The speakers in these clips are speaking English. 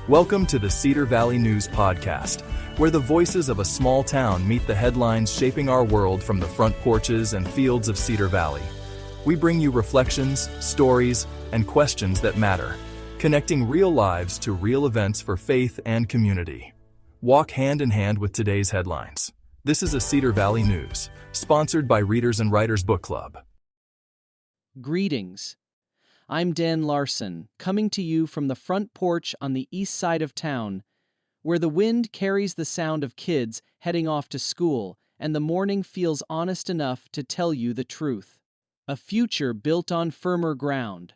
Welcome to the Cedar Valley News Podcast, where the voices of a small town meet the headlines shaping our world from the front porches and fields of Cedar Valley. We bring you reflections, stories, and questions that matter, connecting real lives to real events for faith and community. Walk hand in hand with today's headlines. This is a Cedar Valley News, sponsored by Readers and Writers Book Club. Greetings. I'm Dan Larson, coming to you from the front porch on the east side of town, where the wind carries the sound of kids heading off to school and the morning feels honest enough to tell you the truth. A future built on firmer ground.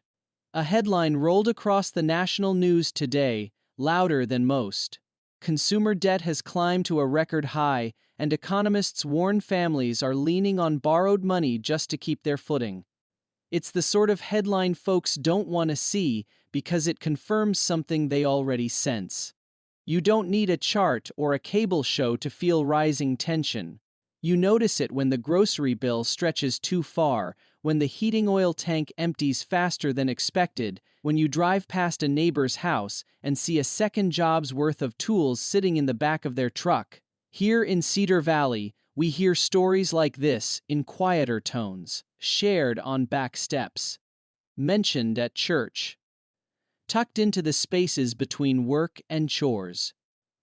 A headline rolled across the national news today, louder than most. Consumer debt has climbed to a record high, and economists warn families are leaning on borrowed money just to keep their footing. It's the sort of headline folks don't want to see because it confirms something they already sense. You don't need a chart or a cable show to feel rising tension. You notice it when the grocery bill stretches too far, when the heating oil tank empties faster than expected, when you drive past a neighbor's house and see a second job's worth of tools sitting in the back of their truck. Here in Cedar Valley, we hear stories like this in quieter tones, shared on back steps, mentioned at church, tucked into the spaces between work and chores.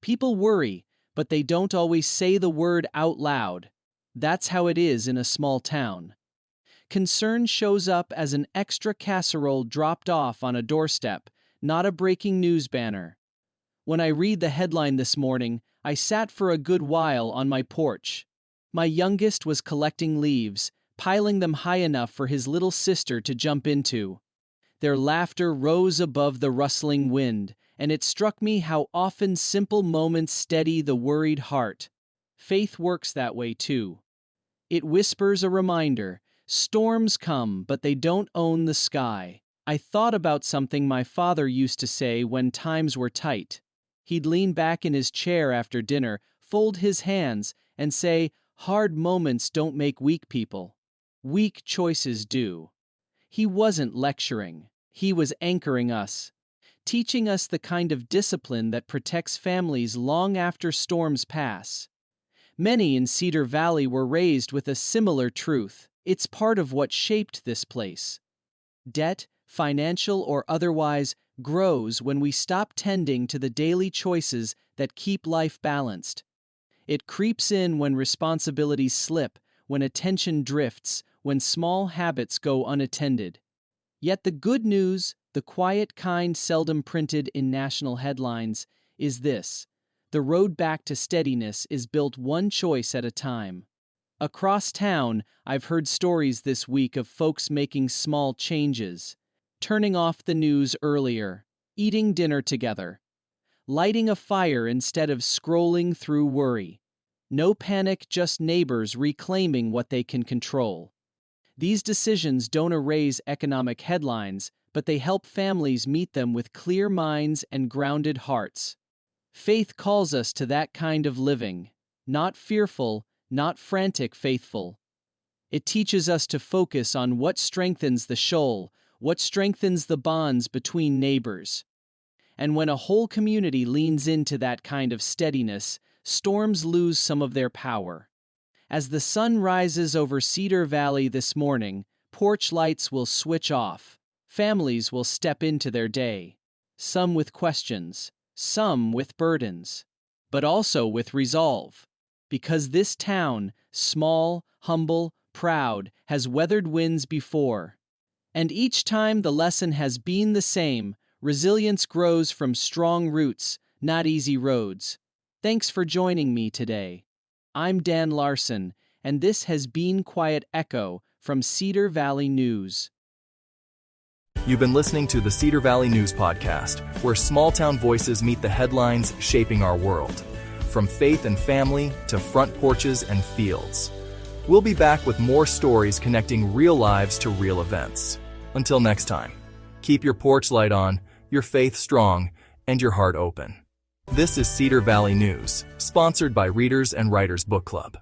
People worry, but they don't always say the word out loud. That's how it is in a small town. Concern shows up as an extra casserole dropped off on a doorstep, not a breaking news banner. When I read the headline this morning, I sat for a good while on my porch. My youngest was collecting leaves, piling them high enough for his little sister to jump into. Their laughter rose above the rustling wind, and it struck me how often simple moments steady the worried heart. Faith works that way too. It whispers a reminder. Storms come, but they don't own the sky. I thought about something my father used to say when times were tight. He'd lean back in his chair after dinner, fold his hands, and say, "Hard moments don't make weak people. Weak choices do." He wasn't lecturing. He was anchoring us, teaching us the kind of discipline that protects families long after storms pass. Many in Cedar Valley were raised with a similar truth. It's part of what shaped this place. Debt, financial or otherwise, grows when we stop tending to the daily choices that keep life balanced. It creeps in when responsibilities slip, when attention drifts, when small habits go unattended. Yet the good news, the quiet kind seldom printed in national headlines, is this: the road back to steadiness is built one choice at a time. Across town, I've heard stories this week of folks making small changes, turning off the news earlier, eating dinner together, lighting a fire instead of scrolling through worry. No panic, just neighbors reclaiming what they can control. These decisions don't erase economic headlines, but they help families meet them with clear minds and grounded hearts. Faith calls us to that kind of living, not fearful, not frantic faithful. It teaches us to focus on what strengthens the shoal, what strengthens the bonds between neighbors. And when a whole community leans into that kind of steadiness, storms lose some of their power. As the sun rises over Cedar Valley this morning, porch lights will switch off. Families will step into their day. Some with questions, some with burdens, but also with resolve. Because this town, small, humble, proud, has weathered winds before. And each time the lesson has been the same: resilience grows from strong roots, not easy roads. Thanks for joining me today. I'm Dan Larson, and this has been Quiet Echo from Cedar Valley News. You've been listening to the Cedar Valley News Podcast, where small-town voices meet the headlines shaping our world. From faith and family to front porches and fields. We'll be back with more stories connecting real lives to real events. Until next time, keep your porch light on, your faith strong, and your heart open. This is Cedar Valley News, sponsored by Readers and Writers Book Club.